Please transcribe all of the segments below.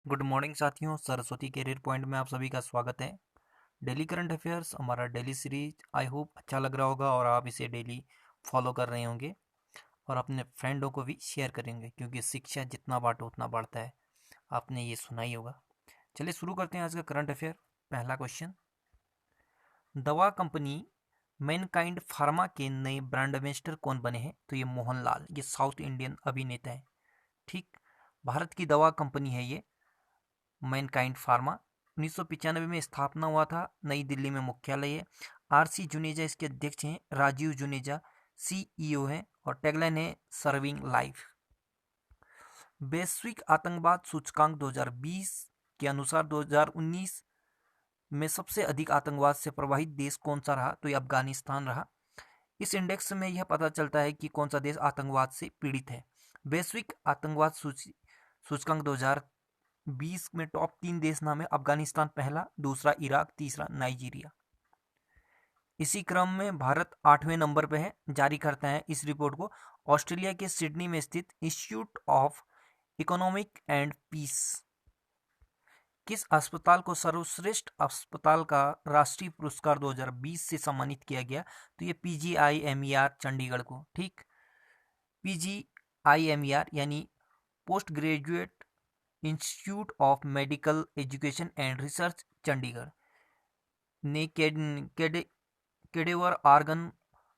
Good morning साथियों, Saraswati career point में आप सभी का स्वागत है। डेली करंट अफेयर्स हमारा डेली सीरीज आई होप अच्छा लग रहा होगा और आप इसे डेली फॉलो कर रहे होंगे और अपने फ्रेंडों को भी शेयर करेंगे, क्योंकि शिक्षा जितना बांटो उतना बढ़ता है। आपने ये सुना ही होगा। चलिए शुरू करते हैं आज का करंट अफेयर। पहला क्वेश्चन, दवा कंपनी मैनकाइंड फार्मा के नए ब्रांड एम्बेसडर कौन बने हैं? तो ये मोहनलाल, ये साउथ इंडियन अभिनेता है। ठीक, भारत की दवा कंपनी है ये मैनकाइंड फार्मा। 1995 में स्थापना हुआ था, नई दिल्ली में मुख्यालय है। आरसी जुनेजा इसके अध्यक्ष हैं, राजीव जुनेजा सीईओ हैं और टैगलाइन है सर्विंग लाइफ। वैश्विक आतंकवाद सूचकांक 2020 के अनुसार 2019 में सबसे अधिक आतंकवाद से प्रभावित देश कौन सा रहा? तो ये अफगानिस्तान रहा। इस इंडेक्स में यह पता चलता है कि कौन सा देश आतंकवाद से पीड़ित है। वैश्विक आतंकवाद सूचकांक 2020 में टॉप 3 देश नाम है। अफगानिस्तान पहला, दूसरा इराक, तीसरा नाइजीरिया। इसी क्रम में भारत 8वें नंबर पर है। जारी करता है इस रिपोर्ट को ऑस्ट्रेलिया के सिडनी में स्थित institute of economic and peace. किस अस्पताल को सर्वश्रेष्ठ अस्पताल का राष्ट्रीय पुरस्कार 2020 से सम्मानित किया गया? तो ये पीजीआईएमईआर चंडीगढ़ को। ठीक, पीजीआईएमईआर यानी post graduate institute of medical education and research Chandigarh ने कैडेवर ऑर्गन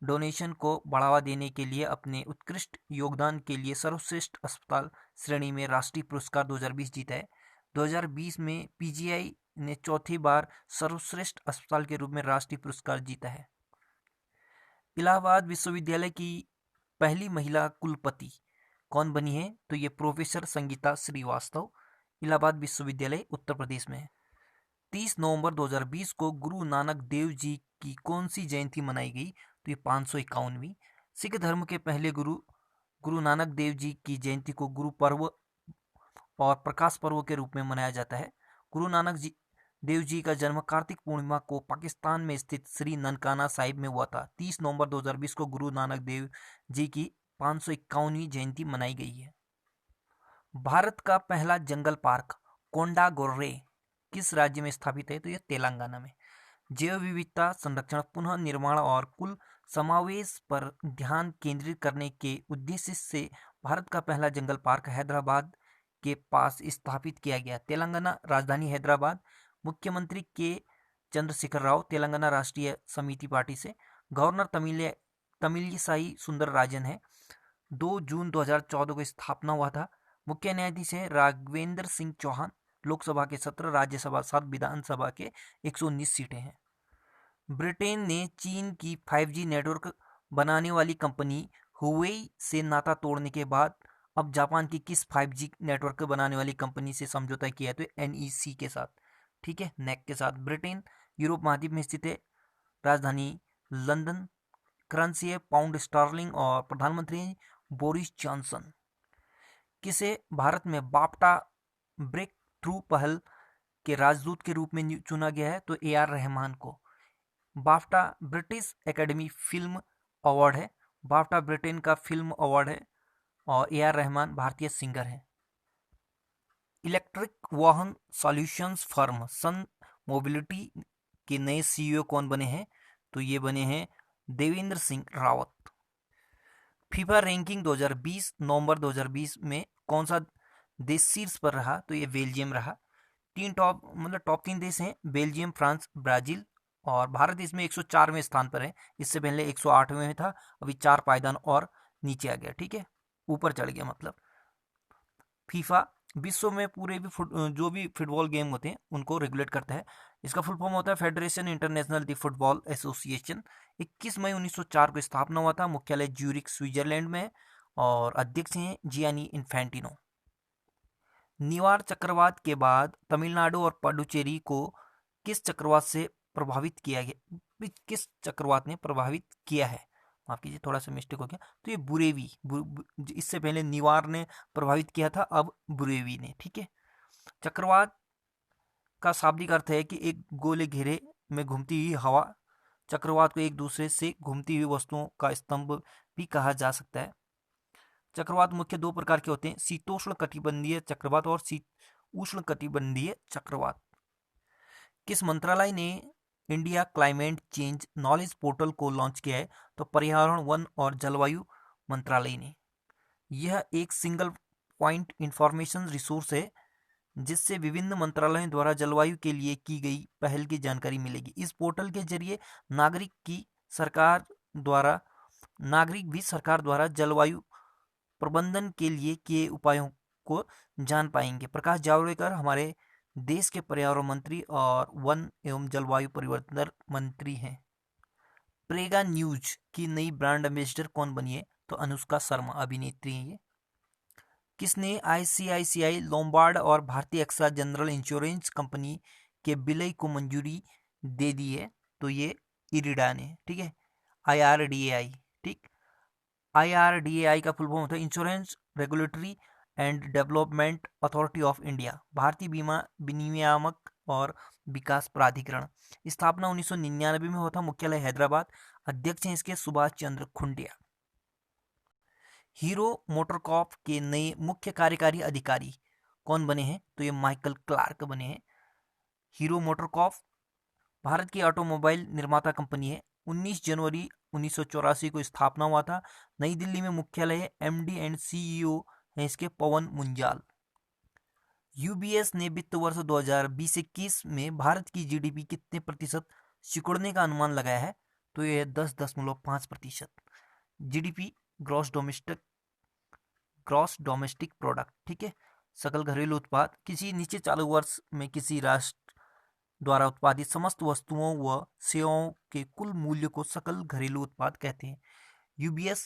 डोनेशन को बढ़ावा देने के लिए अपने उत्कृष्ट योगदान के लिए सर्वश्रेष्ठ अस्पताल श्रेणी में राष्ट्रीय पुरस्कार 2020 जीता है। 2020 में पीजीआई ने चौथी बार सर्वश्रेष्ठ अस्पताल के रूप में राष्ट्रीय पुरस्कार जीता है। इलाहाबाद विश्वविद्यालय की पहली महिला कुलपति कौन बनी है? तो ये प्रोफेसर संगीता श्रीवास्तव, इलाहाबाद विश्वविद्यालय उत्तर प्रदेश में है। 30 नवंबर 2020 को गुरु नानक देव जी की कौन सी जयंती मनाई गई? तो ये 551वीं। सिख धर्म के पहले गुरु गुरु नानक देव जी की जयंती को गुरु पर्व और प्रकाश पर्व के रूप में मनाया जाता है। गुरु नानक देव जी का जन्म कार्तिक पूर्णिमा को पाकिस्तान में स्थित श्री ननकाना साहिब में हुआ था। 30 नवंबर 2020 को गुरु नानक देव जी की 551वीं जयंती मनाई गई है। भारत का पहला जंगल पार्क कोंडागोर्रे किस राज्य में स्थापित है? तो यह तेलंगाना में। जैव विविधता संरक्षण, पुनः निर्माण और कुल समावेश पर ध्यान केंद्रित करने के उद्देश्य से भारत का पहला जंगल पार्क हैदराबाद के पास स्थापित किया गया। तेलंगाना राजधानी हैदराबाद। मुख्यमंत्री के चंद्रशेखर राव, तेलंगाना राष्ट्रीय समिति पार्टी से। गवर्नर तमिलिसाई सुंदरराजन है। 2 जून 2014 को स्थापना हुआ था। मुख्य न्यायाधीश है राघवेंद्र सिंह चौहान। लोकसभा के 17, राज्यसभा 7, विधानसभा के 119 सीटें हैं। ब्रिटेन ने चीन की 5G नेटवर्क बनाने वाली कंपनी हुवेई से नाता तोड़ने के बाद अब जापान की किस 5G नेटवर्क बनाने वाली कंपनी से समझौता किया है? तो NEC के साथ। ठीक है, नेक के साथ। ब्रिटेन यूरोप महाद्वीप में स्थित है, राजधानी लंदन। करेंसी है पाउंड स्टर्लिंग और प्रधानमंत्री बोरिस जॉनसन। किसे भारत में बाफ्टा ब्रेक थ्रू पहल के राजदूत के रूप में चुना गया है? तो AR रहमान को। BAFTA British academy film award है। बाफ्टा ब्रिटेन का फिल्म अवार्ड है और AR रहमान भारतीय सिंगर है। इलेक्ट्रिक वाहन सॉल्यूशंस फर्म सन मोबिलिटी के नए CEO कौन बने हैं? तो ये बने हैं देवेंद्र सिंह रावत। फीफा रैंकिंग 2020 नवंबर 2020 में कौन सा देश शीर्ष पर रहा? तो ये बेल्जियम रहा। टॉप 3 देश हैं, बेल्जियम, फ्रांस, ब्राजील, और भारत इसमें 104वें स्थान पर है। इससे पहले 108वें में था, अभी 4 पायदान और नीचे आ गया। ठीक है, ऊपर चढ़ गया। मतलब फीफा विश्व में पूरे भी जो भी फुटबॉल गेम होते हैं उनको रेगुलेट करता है। इसका फुल फॉर्म होता है फेडरेशन इंटरनेशनल दी फुटबॉल एसोसिएशन। 21 मई 1904 को स्थापना हुआ था। मुख्यालय ज्यूरिख स्विट्जरलैंड में है और अध्यक्ष हैं जियानी इन्फेंटिनो। निवार चक्रवात के बाद तमिलनाडु और पुडुचेरी को किस चक्रवात से प्रभावित किया गया? किस चक्रवात ने प्रभावित किया है? माफ कीजिए, थोड़ा सा मिस्टेक हो गया। तो ये बुरेवी, इससे पहले निवार ने प्रभावित किया था, अब बुरेवी ने। ठीक है, चक्रवात का शाब्दिक अर्थ है कि एक गोले घेरे में घूमती हुई हवा। चक्रवात को एक दूसरे से घूमती हुई वस्तुओं का स्तंभ भी कहा जा सकता है। चक्रवात मुख्य 2 प्रकार के होते हैं, शीतोष्ण कटिबंधीय चक्रवात और उष्णकटिबंधीय चक्रवात। किस मंत्रालय ने India climate change knowledge portal को लॉन्च किया है? तो पर्यावरण, वन और जलवायु मंत्रालय ने। यह एक सिंगल पॉइंट इंफॉर्मेशन रिसोर्स है जिससे विभिन्न मंत्रालयों द्वारा जलवायु के लिए की गई पहल की जानकारी मिलेगी। इस पोर्टल के जरिए नागरिक भी सरकार द्वारा जलवायु प्रबंधन के लिए किए उपायों को जान पाएंगे। प्रकाश जावड़ेकर हमारे देश के पर्यावरण मंत्री और वन एवं जलवायु परिवर्तन मंत्री हैं। प्रेगा न्यूज की नई ब्रांड एम्बेसडर कौन बनी है? तो अनुष्का शर्मा, अभिनेत्री है ये। किसने आईसीआईसीआई लोम्बार्ड और भारतीय एक्सा जनरल इंश्योरेंस कंपनी के विलय को मंजूरी दे दी है? तो ये इरिडा ने। ठीक है, IRDAI। ठीक, IRDAI का फुल फॉर्म होता है insurance regulatory and development authority of India, भारतीय बीमा विनियामक और विकास प्राधिकरण। स्थापना 1999 में हुआ था, मुख्यालय हैदराबाद। अध्यक्ष हैं इसके सुभाष चंद्र खुंटिया। हीरो मोटरकॉर्प के नए मुख्य कार्यकारी अधिकारी कौन बने हैं? तो ये माइकल क्लार्क बने हैं। हीरो मोटरकॉर्प भारत की ऑटोमोबाइल निर्माता कंपनी है। 19 जनवरी 1984 को स्थापना हुआ था। नई दिल्ली में मुख्यालय है। MD एंड CEO है इसके पवन मुंजाल। UBS ने वित्त वर्ष 2020-21 में भारत की GDP कितने प्रतिशत सिकुड़ने का अनुमान लगाया है? तो यह 10.5%। GDP gross domestic product. ठीक है, सकल घरेलू उत्पाद। किसी नीचे चालू वर्ष में किसी राष्ट्र द्वारा उत्पादित समस्त वस्तुओं व सेवाओं के कुल मूल्य को सकल घरेलू उत्पाद कहते हैं। UBS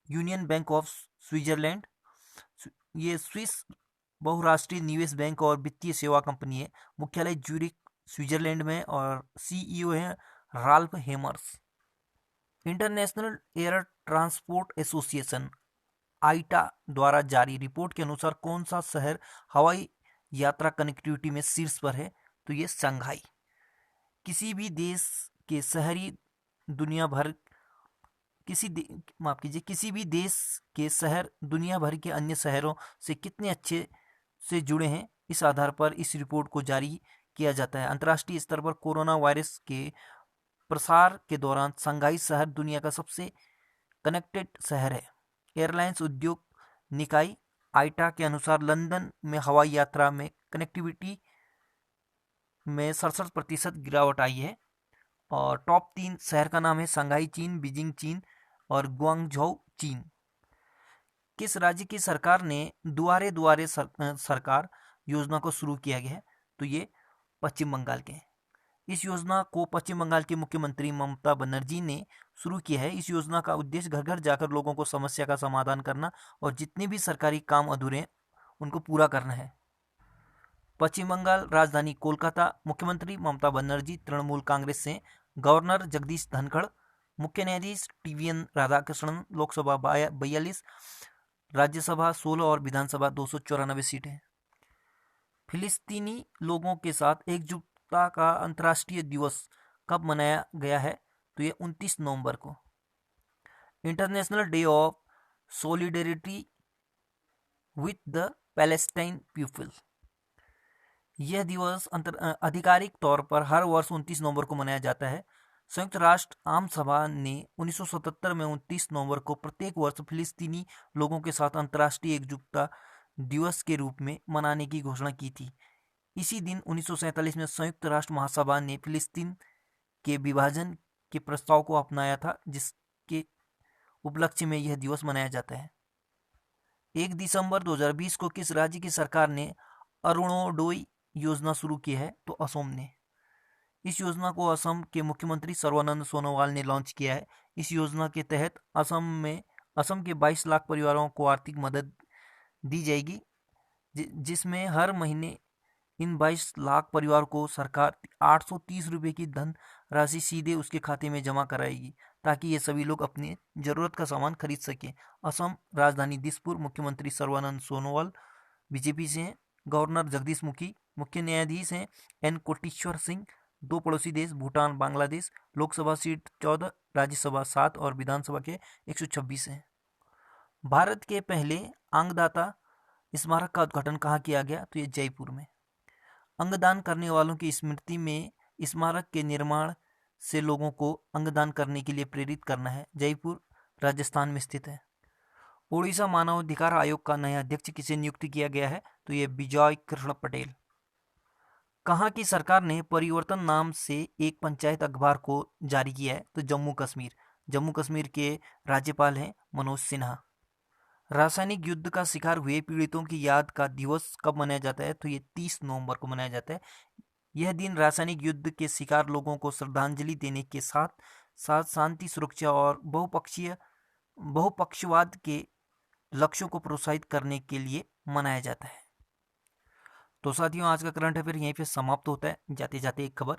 union bank of Switzerland, ये स्विस बहुराष्ट्रीय निवेश बैंक और वित्तीय सेवा कंपनी है। मुख्यालय ज्यूरिख स्विट्जरलैंड में और CEO है Ralph Hemmers. International air transport association IATA द्वारा जारी रिपोर्ट के अनुसार कौन सा शहर हवाई यात्रा कनेक्टिविटी में शीर्ष पर है? तो ये शंघाई। किसी भी देश के शहर दुनिया भर के अन्य शहरों से कितने अच्छे से जुड़े हैं, इस आधार पर इस रिपोर्ट को जारी किया जाता है। अंतर्राष्ट्रीय स्तर पर कोरोना वायरस के प्रसार के दौरान शंघाई शहर दुनिया का सबसे कनेक्टेड शहर है। एयरलाइंस उद्योग निकाय आईटा के अनुसार लंदन में हवाई यात्रा में कनेक्टिविटी में 67% गिरावट आई है। और टॉप 3 शहर का नाम है शंघाई चीन, बीजिंग चीन और गुआंगझोउ चीन। किस राज्य की सरकार ने दुआरे दुआरे सरकार योजना को शुरू किया गया है? तो ये पश्चिम बंगाल के हैं। इस योजना को पश्चिम बंगाल की मुख्यमंत्री ममता बनर्जी ने शुरू किया है। इस योजना का उद्देश्य घर घर जाकर लोगों को समस्या का समाधान करना और जितने भी सरकारी काम अधूरे हैं उनको पूरा करना है। पश्चिम बंगाल राजधानी कोलकाता। मुख्यमंत्री ममता बनर्जी तृणमूल कांग्रेस से। गवर्नर जगदीश धनखड़। मुख्य न्यायाधीश TVN राधाकृष्णन। लोकसभा 42, राज्यसभा 16 और विधानसभा 294 सीटें। फिलिस्तीनी लोगों के साथ एकजुटता का अंतर्राष्ट्रीय दिवस कब मनाया गया है? तो ये 29 नवंबर को। International day of solidarity with the Palestine people. यह दिवस आधिकारिक तौर पर हर वर्ष 29 नवंबर को मनाया जाता है। संयुक्त राष्ट्र आम सभा ने 1977 में 29 नवंबर को प्रत्येक वर्ष फिलिस्तीनी लोगों के साथ अंतर्राष्ट्रीय एकजुटता दिवस के रूप में मनाने की घोषणा की थी। इसी दिन 1947 में संयुक्त राष्ट्र महासभा ने फिलिस्तीन के विभाजन के प्रस्ताव को अपनाया था, जिसके उपलक्ष्य में यह दिवस मनाया जाता है। 1 दिसंबर 2020 को किस राज्य की सरकार ने अरुणोदय योजना शुरू की है? तो असम ने। इस योजना को असम के मुख्यमंत्री सर्बानंद सोनोवाल ने लॉन्च किया है। इस योजना के तहत असम के 22 लाख परिवारों को आर्थिक मदद दी जाएगी, जिसमें हर महीने इन 22 लाख परिवार को सरकार 830 रुपये की धन राशि सीधे उसके खाते में जमा कराएगी, ताकि ये सभी लोग अपने जरूरत का सामान खरीद सकें। असम राजधानी दिसपुर। मुख्यमंत्री सर्बानंद सोनोवाल BJP से हैं। गवर्नर जगदीश मुखी। मुख्य न्यायाधीश हैं N कोटेश्वर सिंह। 2 पड़ोसी देश भूटान, बांग्लादेश। लोकसभा सीट 14, राज्यसभा 7 और विधानसभा के 126 हैं। भारत के पहले अंगदाता स्मारक का उद्घाटन कहाँ किया गया? तो ये जयपुर में। अंगदान करने वालों की स्मृति में स्मारक के निर्माण से लोगों को अंगदान करने के लिए प्रेरित करना है। जयपुर राजस्थान में स्थित है। ओडिशा मानवाधिकार आयोग का नया अध्यक्ष किसे नियुक्त किया गया है? तो ये विजय कृष्ण पटेल। कहाँ की सरकार ने परिवर्तन नाम से एक पंचायत अखबार को जारी किया है? तो जम्मू कश्मीर। जम्मू कश्मीर के राज्यपाल हैं मनोज सिन्हा। रासायनिक युद्ध का शिकार हुए पीड़ितों की याद का दिवस कब मनाया जाता है? तो ये 30 नवंबर को मनाया जाता है। यह दिन रासायनिक युद्ध के शिकार लोगों को श्रद्धांजलि देने के साथ साथ शांति, सुरक्षा और बहुपक्षवाद के लक्ष्यों को प्रोत्साहित करने के लिए मनाया जाता है। तो साथियों, आज का करंट अफेयर यहीं पे समाप्त होता है। जाते जाते एक खबर,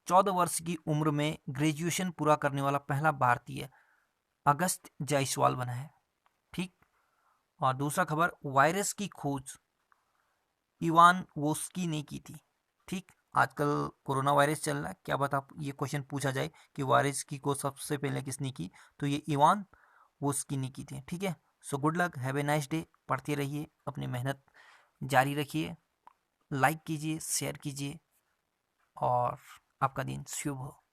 14 वर्ष की उम्र में ग्रेजुएशन पूरा करने वाला पहला भारतीय अगस्त जायसवाल बना है। ठीक। और दूसरा खबर, वायरस की खोज इवान वोस्की ने की थी। ठीक। आजकल कोरोना वायरस चल रहा है, क्या बता ये क्वेश्चन पूछा जाए कि वायरस की खोज सबसे पहले किसने की? तो ये इवान वोस्की ने की थी। ठीक है। So good luck, have a nice day. पढ़ते रहिए, अपनी मेहनत जारी रखिए, लाइक कीजिए, शेयर कीजिए और आपका दिन शुभ हो।